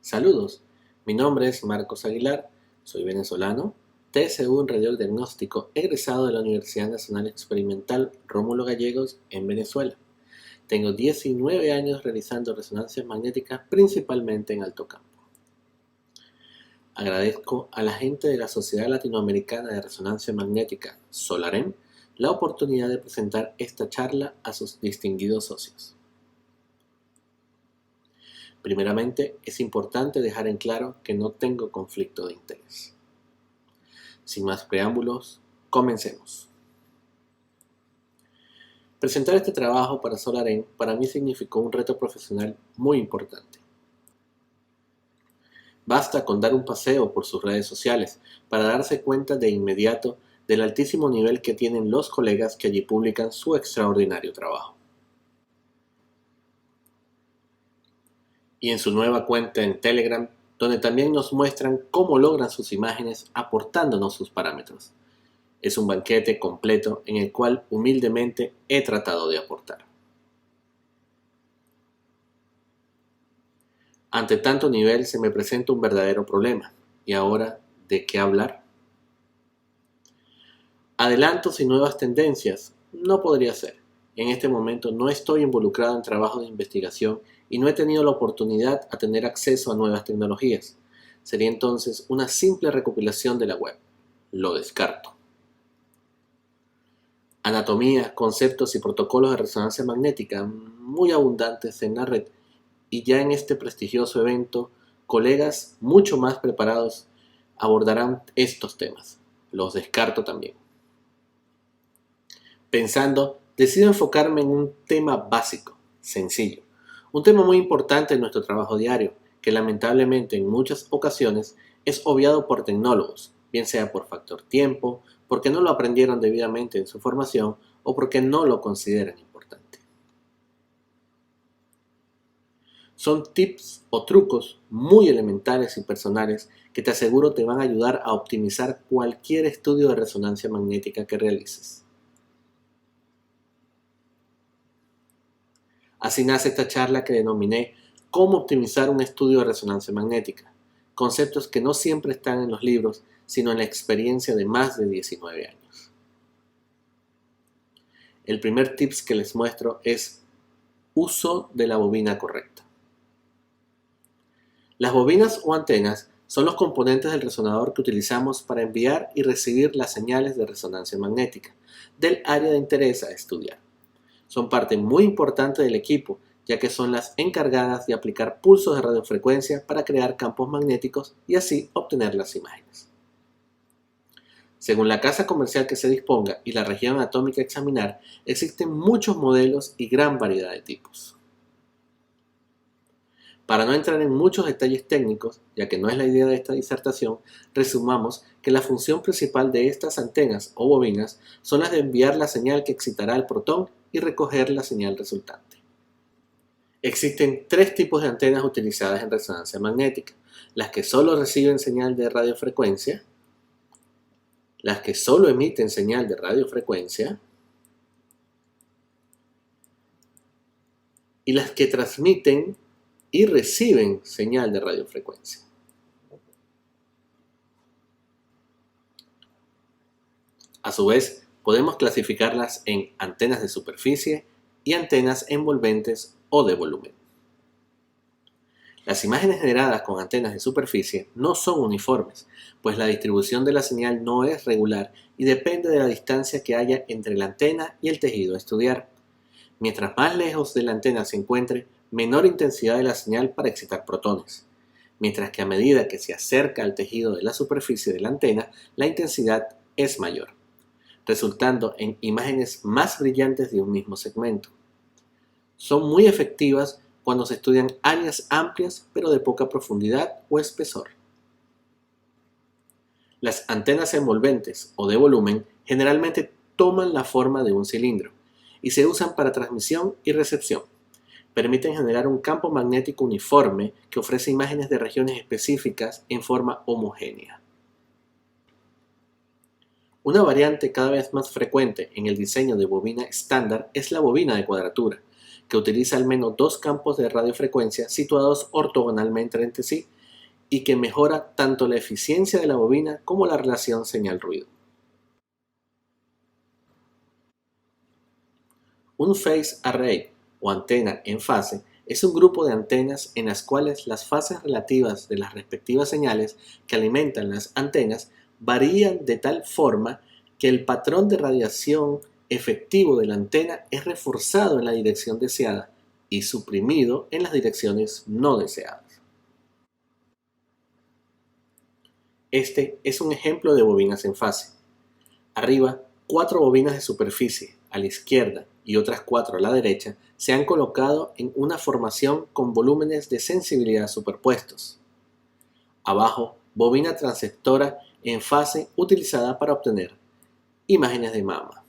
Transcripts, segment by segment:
Saludos, mi nombre es Marcos Aguilar, soy venezolano, TSU en radiodiagnóstico egresado de la Universidad Nacional Experimental Rómulo Gallegos en Venezuela. Tengo 19 años realizando resonancias magnéticas principalmente en alto campo. Agradezco a la gente de la Sociedad Latinoamericana de Resonancia Magnética, SOLAREM, la oportunidad de presentar esta charla a sus distinguidos socios. Primeramente, es importante dejar en claro que no tengo conflicto de interés. Sin más preámbulos, comencemos. Presentar este trabajo para SOLAREM para mí significó un reto profesional muy importante. Basta con dar un paseo por sus redes sociales para darse cuenta de inmediato del altísimo nivel que tienen los colegas que allí publican su extraordinario trabajo. Y en su nueva cuenta en Telegram, donde también nos muestran cómo logran sus imágenes aportándonos sus parámetros. Es un banquete completo en el cual humildemente he tratado de aportar. Ante tanto nivel se me presenta un verdadero problema. ¿Y ahora de qué hablar? Adelantos y nuevas tendencias no podría ser. En este momento no estoy involucrado en trabajos de investigación y no he tenido la oportunidad a tener acceso a nuevas tecnologías. Sería entonces una simple recopilación de la web. Lo descarto. Anatomía, conceptos y protocolos de resonancia magnética muy abundantes en la red y ya en este prestigioso evento, colegas mucho más preparados abordarán estos temas. Los descarto también. Pensando, decido enfocarme en un tema básico, sencillo, un tema muy importante en nuestro trabajo diario, que lamentablemente en muchas ocasiones es obviado por tecnólogos, bien sea por factor tiempo, porque no lo aprendieron debidamente en su formación o porque no lo consideran importante. Son tips o trucos muy elementales y personales que te aseguro te van a ayudar a optimizar cualquier estudio de resonancia magnética que realices. Así nace esta charla que denominé Cómo optimizar un estudio de resonancia magnética, conceptos que no siempre están en los libros, sino en la experiencia de más de 19 años. El primer tips que les muestro es uso de la bobina correcta. Las bobinas o antenas son los componentes del resonador que utilizamos para enviar y recibir las señales de resonancia magnética del área de interés a estudiar. Son parte muy importante del equipo, ya que son las encargadas de aplicar pulsos de radiofrecuencia para crear campos magnéticos y así obtener las imágenes. Según la casa comercial que se disponga y la región atómica a examinar, existen muchos modelos y gran variedad de tipos. Para no entrar en muchos detalles técnicos, ya que no es la idea de esta disertación, resumamos que la función principal de estas antenas o bobinas son las de enviar la señal que excitará el protón y recoger la señal resultante. Existen tres tipos de antenas utilizadas en resonancia magnética: las que solo reciben señal de radiofrecuencia, las que solo emiten señal de radiofrecuencia y las que transmiten y reciben señal de radiofrecuencia. A su vez, podemos clasificarlas en antenas de superficie y antenas envolventes o de volumen. Las imágenes generadas con antenas de superficie no son uniformes, pues la distribución de la señal no es regular y depende de la distancia que haya entre la antena y el tejido a estudiar. Mientras más lejos de la antena se encuentre, menor intensidad de la señal para excitar protones, mientras que a medida que se acerca al tejido de la superficie de la antena, la intensidad es mayor, resultando en imágenes más brillantes de un mismo segmento. Son muy efectivas cuando se estudian áreas amplias pero de poca profundidad o espesor. Las antenas envolventes o de volumen generalmente toman la forma de un cilindro y se usan para transmisión y recepción. Permiten generar un campo magnético uniforme que ofrece imágenes de regiones específicas en forma homogénea. Una variante cada vez más frecuente en el diseño de bobina estándar es la bobina de cuadratura, que utiliza al menos dos campos de radiofrecuencia situados ortogonalmente entre sí y que mejora tanto la eficiencia de la bobina como la relación señal-ruido. Un phase array o antena en fase es un grupo de antenas en las cuales las fases relativas de las respectivas señales que alimentan las antenas varían de tal forma que el patrón de radiación efectivo de la antena es reforzado en la dirección deseada y suprimido en las direcciones no deseadas. Este es un ejemplo de bobinas en fase. Arriba, 4 bobinas de superficie a la izquierda y otras 4 a la derecha se han colocado en una formación con volúmenes de sensibilidad superpuestos. Abajo, bobina transectora en fase utilizada para obtener imágenes de mama.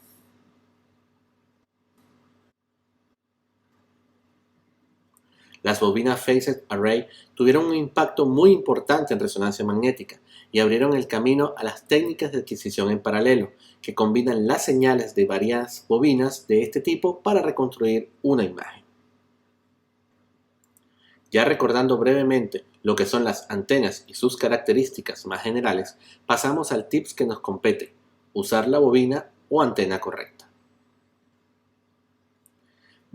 Las bobinas Phased Array tuvieron un impacto muy importante en resonancia magnética y abrieron el camino a las técnicas de adquisición en paralelo, que combinan las señales de varias bobinas de este tipo para reconstruir una imagen. Ya recordando brevemente lo que son las antenas y sus características más generales, pasamos al tips que nos compete: usar la bobina o antena correcta.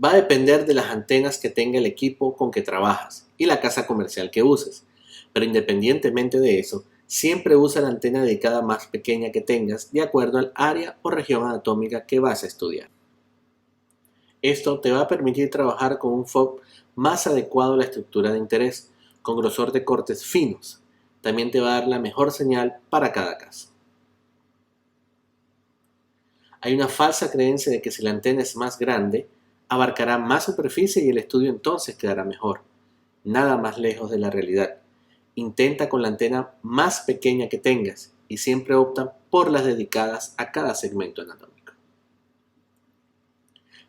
Va a depender de las antenas que tenga el equipo con que trabajas y la casa comercial que uses, pero independientemente de eso, siempre usa la antena dedicada más pequeña que tengas de acuerdo al área o región anatómica que vas a estudiar. Esto te va a permitir trabajar con un FOB más adecuado a la estructura de interés, con grosor de cortes finos. También te va a dar la mejor señal para cada caso. Hay una falsa creencia de que si la antena es más grande, abarcará más superficie y el estudio entonces quedará mejor. Nada más lejos de la realidad. Intenta con la antena más pequeña que tengas y siempre opta por las dedicadas a cada segmento anatómico.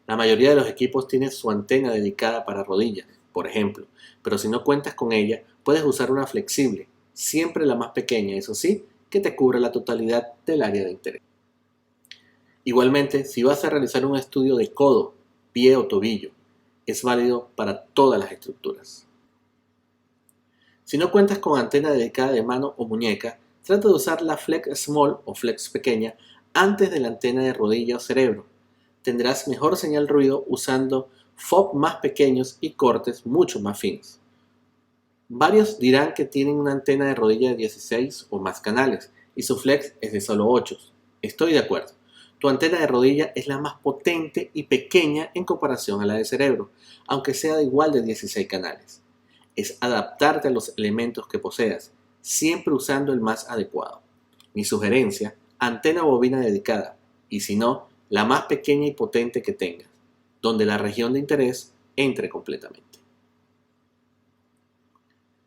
La mayoría de los equipos tienen su antena dedicada para rodillas, por ejemplo, pero si no cuentas con ella, puedes usar una flexible, siempre la más pequeña, eso sí, que te cubra la totalidad del área de interés. Igualmente, si vas a realizar un estudio de codo, pie o tobillo, es válido para todas las estructuras. Si no cuentas con antena dedicada de mano o muñeca, trata de usar la Flex Small o Flex pequeña antes de la antena de rodilla o cerebro. Tendrás mejor señal ruido usando FOB más pequeños y cortes mucho más finos. Varios dirán que tienen una antena de rodilla de 16 o más canales y su Flex es de solo 8. Estoy de acuerdo. Tu antena de rodilla es la más potente y pequeña en comparación a la de cerebro, aunque sea de igual de 16 canales. Es adaptarte a los elementos que poseas, siempre usando el más adecuado. Mi sugerencia: antena bobina dedicada, y si no, la más pequeña y potente que tengas, donde la región de interés entre completamente.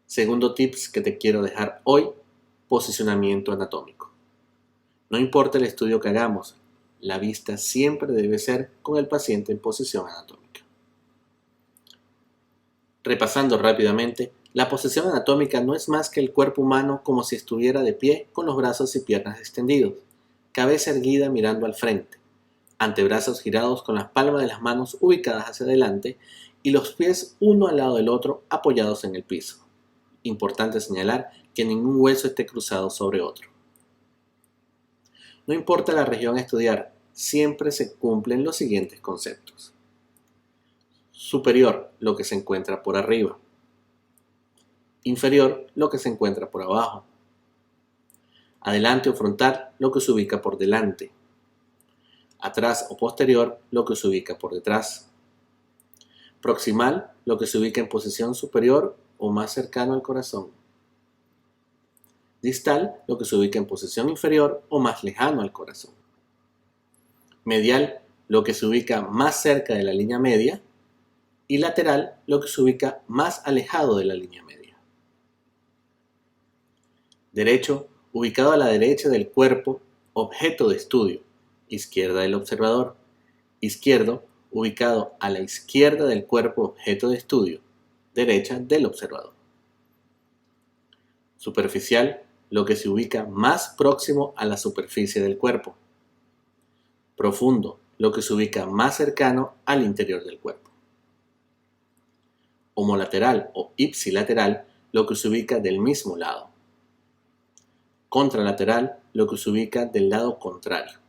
Segundo tips que te quiero dejar hoy: posicionamiento anatómico. No importa el estudio que hagamos, la vista siempre debe ser con el paciente en posición anatómica. Repasando rápidamente, la posición anatómica no es más que el cuerpo humano como si estuviera de pie con los brazos y piernas extendidos, cabeza erguida mirando al frente, antebrazos girados con las palmas de las manos ubicadas hacia adelante y los pies uno al lado del otro apoyados en el piso. Importante señalar que ningún hueso esté cruzado sobre otro. No importa la región a estudiar, siempre se cumplen los siguientes conceptos. Superior, lo que se encuentra por arriba. Inferior, lo que se encuentra por abajo. Adelante o frontal, lo que se ubica por delante. Atrás o posterior, lo que se ubica por detrás. Proximal, lo que se ubica en posición superior o más cercano al corazón. Distal, lo que se ubica en posición inferior o más lejano al corazón. Medial, lo que se ubica más cerca de la línea media. Y lateral, lo que se ubica más alejado de la línea media. Derecho, ubicado a la derecha del cuerpo, objeto de estudio, izquierda del observador. Izquierdo, ubicado a la izquierda del cuerpo, objeto de estudio, derecha del observador. Superficial, lo que se ubica más próximo a la superficie del cuerpo. Profundo, lo que se ubica más cercano al interior del cuerpo. Homolateral o ipsilateral, lo que se ubica del mismo lado. Contralateral, lo que se ubica del lado contrario.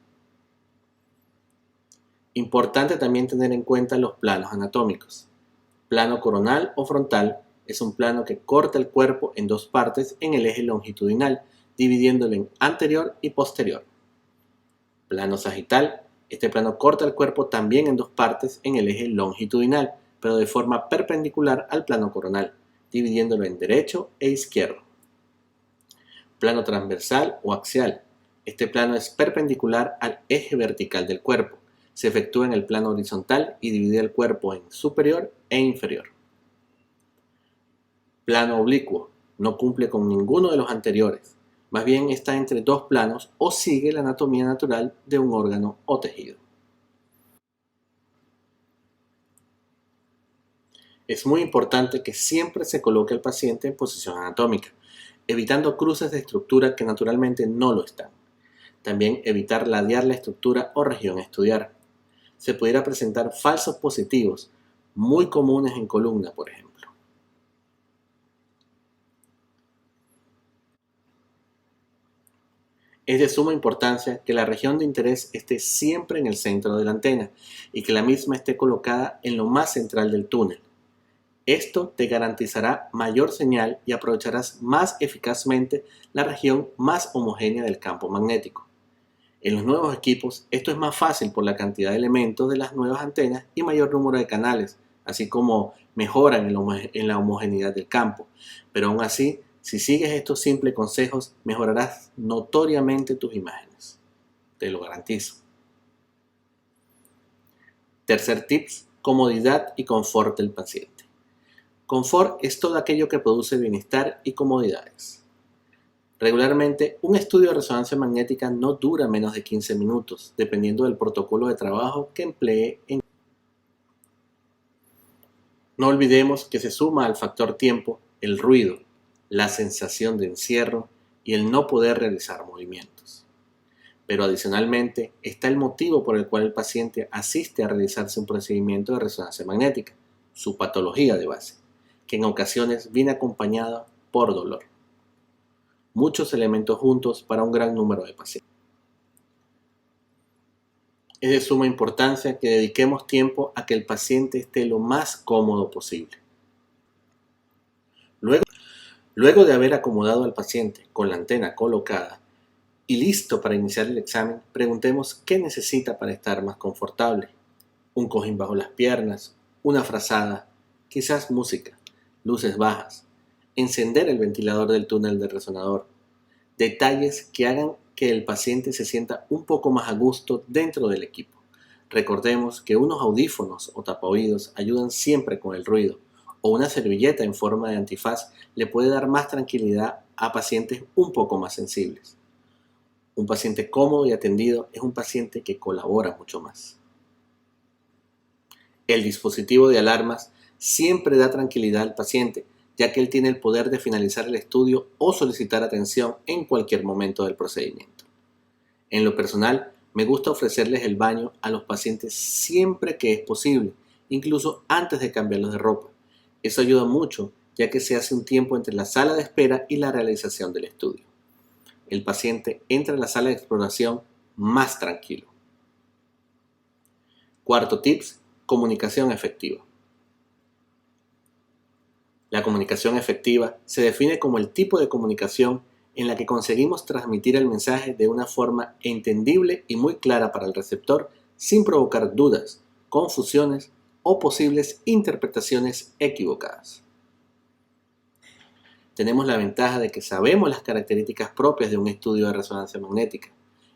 Importante también tener en cuenta los planos anatómicos. Plano coronal o frontal es un plano que corta el cuerpo en dos partes en el eje longitudinal, dividiéndolo en anterior y posterior. Plano sagital, este plano corta el cuerpo también en dos partes en el eje longitudinal, pero de forma perpendicular al plano coronal, dividiéndolo en derecho e izquierdo. Plano transversal o axial, este plano es perpendicular al eje vertical del cuerpo. Se efectúa en el plano horizontal y divide el cuerpo en superior e inferior. Plano oblicuo, no cumple con ninguno de los anteriores, más bien está entre dos planos o sigue la anatomía natural de un órgano o tejido. Es muy importante que siempre se coloque al paciente en posición anatómica, evitando cruces de estructura que naturalmente no lo están. También evitar ladear la estructura o región a estudiar. Se pudiera presentar falsos positivos, muy comunes en columna, por ejemplo. Es de suma importancia que la región de interés esté siempre en el centro de la antena y que la misma esté colocada en lo más central del túnel. Esto te garantizará mayor señal y aprovecharás más eficazmente la región más homogénea del campo magnético. En los nuevos equipos esto es más fácil por la cantidad de elementos de las nuevas antenas y mayor número de canales, así como mejoran en la homogeneidad del campo. Pero aún así, si sigues estos simples consejos, mejorarás notoriamente tus imágenes. Te lo garantizo. Tercer tips, comodidad y confort del paciente. Confort es todo aquello que produce bienestar y comodidades. Regularmente, un estudio de resonancia magnética no dura menos de 15 minutos, dependiendo del protocolo de trabajo que emplee. No olvidemos que se suma al factor tiempo el ruido, la sensación de encierro y el no poder realizar movimientos. Pero adicionalmente está el motivo por el cual el paciente asiste a realizarse un procedimiento de resonancia magnética, su patología de base, que en ocasiones viene acompañada por dolor. Muchos elementos juntos para un gran número de pacientes. Es de suma importancia que dediquemos tiempo a que el paciente esté lo más cómodo posible. Luego de haber acomodado al paciente con la antena colocada y listo para iniciar el examen, preguntemos qué necesita para estar más confortable. Un cojín bajo las piernas, una frazada, quizás música, luces bajas, encender el ventilador del túnel del resonador. Detalles que hagan que el paciente se sienta un poco más a gusto dentro del equipo. Recordemos que unos audífonos o tapaoídos ayudan siempre con el ruido, o una servilleta en forma de antifaz le puede dar más tranquilidad a pacientes un poco más sensibles. Un paciente cómodo y atendido es un paciente que colabora mucho más. El dispositivo de alarmas siempre da tranquilidad al paciente, ya que él tiene el poder de finalizar el estudio o solicitar atención en cualquier momento del procedimiento. En lo personal, me gusta ofrecerles el baño a los pacientes siempre que es posible, incluso antes de cambiarlos de ropa. Eso ayuda mucho, ya que se hace un tiempo entre la sala de espera y la realización del estudio. El paciente entra a la sala de exploración más tranquilo. Cuarto tips, comunicación efectiva. La comunicación efectiva se define como el tipo de comunicación en la que conseguimos transmitir el mensaje de una forma entendible y muy clara para el receptor sin provocar dudas, confusiones o posibles interpretaciones equivocadas. Tenemos la ventaja de que sabemos las características propias de un estudio de resonancia magnética.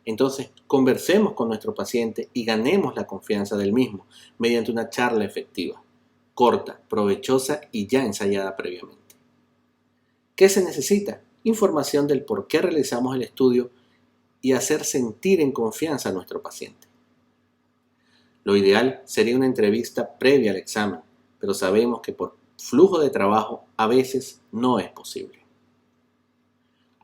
Entonces, conversemos con nuestro paciente y ganemos la confianza del mismo mediante una charla efectiva, corta, provechosa y ya ensayada previamente. ¿Qué se necesita? Información del por qué realizamos el estudio y hacer sentir en confianza a nuestro paciente. Lo ideal sería una entrevista previa al examen, pero sabemos que por flujo de trabajo a veces no es posible.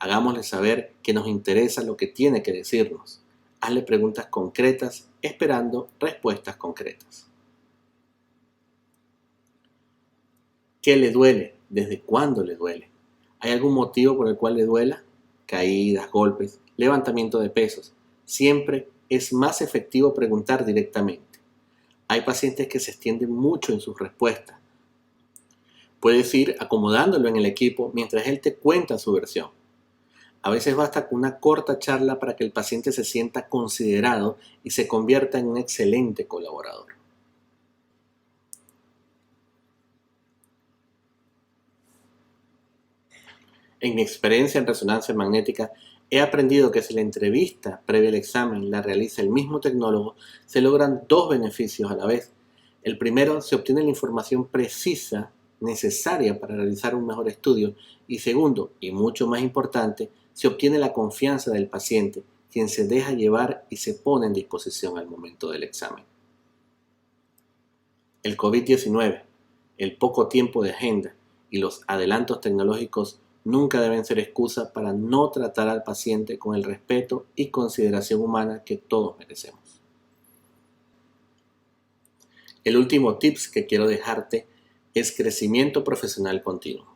Hagámosle saber que nos interesa lo que tiene que decirnos. Hazle preguntas concretas esperando respuestas concretas. ¿Qué le duele? ¿Desde cuándo le duele? ¿Hay algún motivo por el cual le duela? Caídas, golpes, levantamiento de pesos. Siempre es más efectivo preguntar directamente. Hay pacientes que se extienden mucho en sus respuestas. Puedes ir acomodándolo en el equipo mientras él te cuenta su versión. A veces basta con una corta charla para que el paciente se sienta considerado y se convierta en un excelente colaborador. En mi experiencia en resonancia magnética, he aprendido que si la entrevista previa al examen la realiza el mismo tecnólogo, se logran dos beneficios a la vez. El primero, se obtiene la información precisa necesaria para realizar un mejor estudio, y segundo, y mucho más importante, se obtiene la confianza del paciente, quien se deja llevar y se pone en disposición al momento del examen. El COVID-19, el poco tiempo de agenda y los adelantos tecnológicos nunca deben ser excusa para no tratar al paciente con el respeto y consideración humana que todos merecemos. El último tips que quiero dejarte es crecimiento profesional continuo.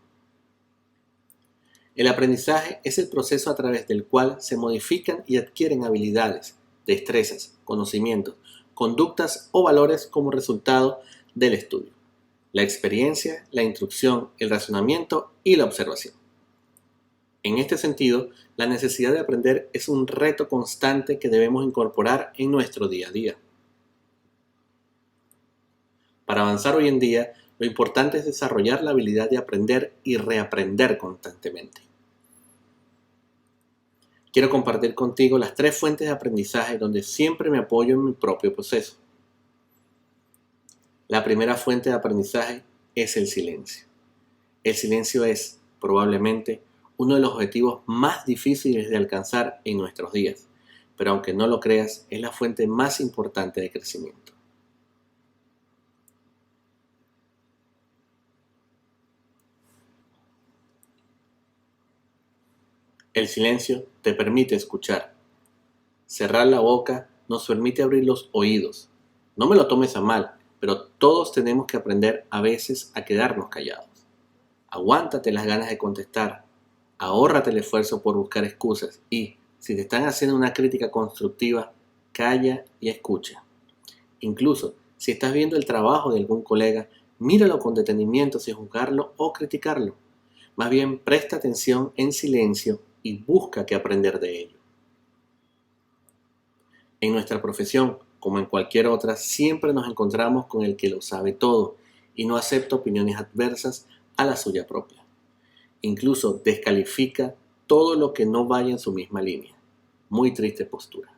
El aprendizaje es el proceso a través del cual se modifican y adquieren habilidades, destrezas, conocimientos, conductas o valores como resultado del estudio, la experiencia, la instrucción, el razonamiento y la observación. En este sentido, la necesidad de aprender es un reto constante que debemos incorporar en nuestro día a día. Para avanzar hoy en día, lo importante es desarrollar la habilidad de aprender y reaprender constantemente. Quiero compartir contigo las 3 fuentes de aprendizaje donde siempre me apoyo en mi propio proceso. La primera fuente de aprendizaje es el silencio. El silencio es, probablemente, uno de los objetivos más difíciles de alcanzar en nuestros días, pero aunque no lo creas, es la fuente más importante de crecimiento. El silencio te permite escuchar. Cerrar la boca nos permite abrir los oídos. No me lo tomes a mal, pero todos tenemos que aprender a veces a quedarnos callados. Aguántate las ganas de contestar, ahórrate el esfuerzo por buscar excusas y, si te están haciendo una crítica constructiva, calla y escucha. Incluso, si estás viendo el trabajo de algún colega, míralo con detenimiento sin juzgarlo o criticarlo. Más bien, presta atención en silencio y busca qué aprender de ello. En nuestra profesión, como en cualquier otra, siempre nos encontramos con el que lo sabe todo y no acepta opiniones adversas a la suya propia. Incluso descalifica todo lo que no vaya en su misma línea. Muy triste postura.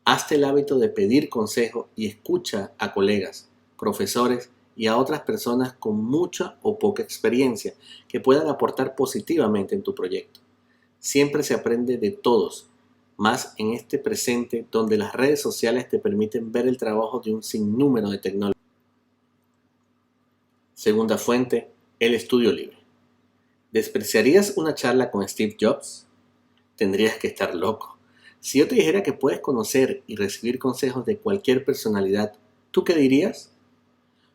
Hazte el hábito de pedir consejo y escucha a colegas, profesores y a otras personas con mucha o poca experiencia que puedan aportar positivamente en tu proyecto. Siempre se aprende de todos, más en este presente donde las redes sociales te permiten ver el trabajo de un sinnúmero de tecnólogos. Segunda fuente, el estudio libre. ¿Despreciarías una charla con Steve Jobs? Tendrías que estar loco. Si yo te dijera que puedes conocer y recibir consejos de cualquier personalidad, ¿tú qué dirías?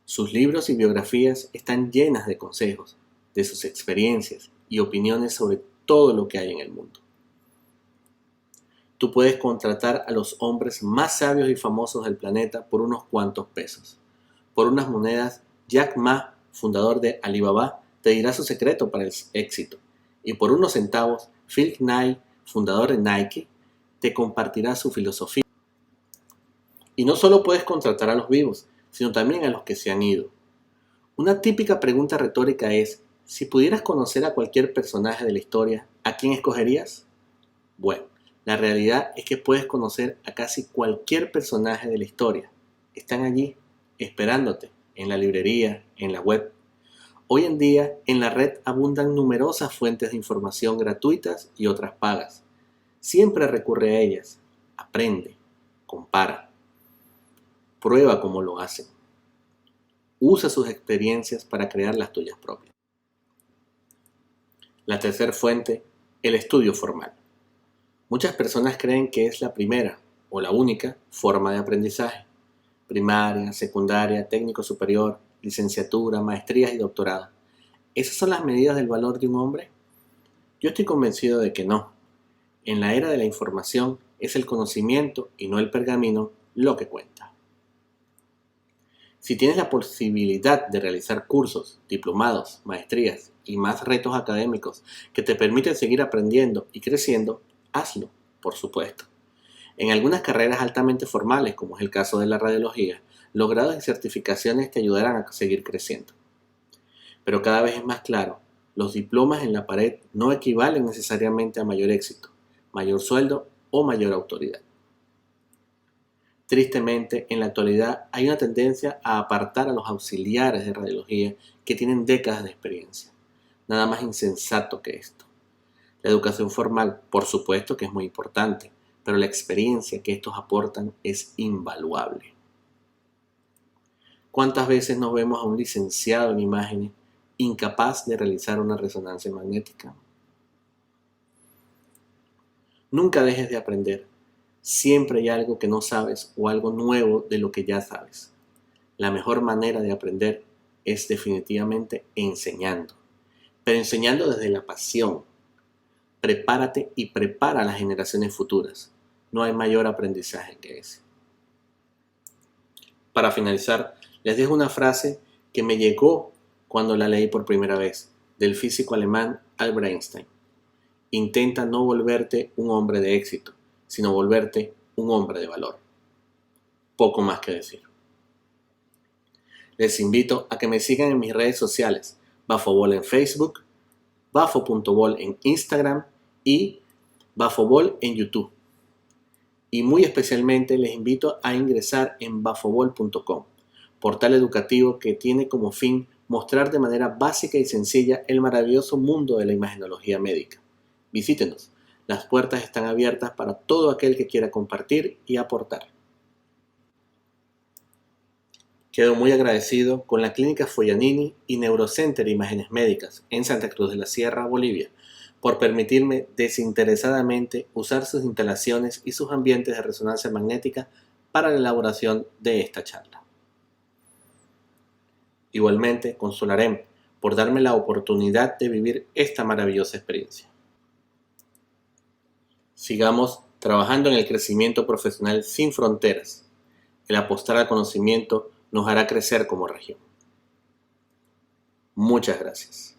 Sus libros y biografías están llenas de consejos, de sus experiencias y opiniones sobre todo lo que hay en el mundo. Tú puedes contratar a los hombres más sabios y famosos del planeta por unos cuantos pesos. Por unas monedas, Jack Ma, fundador de Alibaba, te dirá su secreto para el éxito. Y por unos centavos, Phil Knight, fundador de Nike, te compartirá su filosofía. Y no solo puedes contratar a los vivos, sino también a los que se han ido. Una típica pregunta retórica es, si pudieras conocer a cualquier personaje de la historia, ¿a quién escogerías? Bueno, la realidad es que puedes conocer a casi cualquier personaje de la historia. Están allí, esperándote, en la librería, en la web. Hoy en día, en la red abundan numerosas fuentes de información gratuitas y otras pagas. Siempre recurre a ellas. Aprende, compara. Prueba cómo lo hacen. Usa sus experiencias para crear las tuyas propias. La tercera fuente, el estudio formal. Muchas personas creen que es la primera o la única forma de aprendizaje. Primaria, secundaria, técnico superior, licenciatura, maestrías y doctorado. ¿Esas son las medidas del valor de un hombre? Yo estoy convencido de que no. En la era de la información es el conocimiento y no el pergamino lo que cuenta. Si tienes la posibilidad de realizar cursos, diplomados, maestrías y más retos académicos que te permiten seguir aprendiendo y creciendo, hazlo, por supuesto. En algunas carreras altamente formales, como es el caso de la radiología, los grados y certificaciones te ayudarán a seguir creciendo. Pero cada vez es más claro, los diplomas en la pared no equivalen necesariamente a mayor éxito, mayor sueldo o mayor autoridad. Tristemente, en la actualidad hay una tendencia a apartar a los auxiliares de radiología que tienen décadas de experiencia. Nada más insensato que esto. La educación formal, por supuesto que es muy importante, pero la experiencia que estos aportan es invaluable. ¿Cuántas veces nos vemos a un licenciado en imágenes incapaz de realizar una resonancia magnética? Nunca dejes de aprender. Siempre hay algo que no sabes o algo nuevo de lo que ya sabes. La mejor manera de aprender es definitivamente enseñando, pero enseñando desde la pasión. Prepárate y prepara a las generaciones futuras. No hay mayor aprendizaje que ese. Para finalizar, les dejo una frase que me llegó cuando la leí por primera vez, del físico alemán Albert Einstein. Intenta no volverte un hombre de éxito, sino volverte un hombre de valor. Poco más que decir. Les invito a que me sigan en mis redes sociales, Bafobol en Facebook, bafo.bol en Instagram y Bafobol en YouTube. Y muy especialmente les invito a ingresar en bafobol.com, portal educativo que tiene como fin mostrar de manera básica y sencilla el maravilloso mundo de la imagenología médica. Visítenos, las puertas están abiertas para todo aquel que quiera compartir y aportar. Quedo muy agradecido con la Clínica Foglianini y Neurocenter Imágenes Médicas en Santa Cruz de la Sierra, Bolivia, por permitirme desinteresadamente usar sus instalaciones y sus ambientes de resonancia magnética para la elaboración de esta charla. Igualmente, con Solarem, por darme la oportunidad de vivir esta maravillosa experiencia. Sigamos trabajando en el crecimiento profesional sin fronteras. El apostar al conocimiento nos hará crecer como región. Muchas gracias.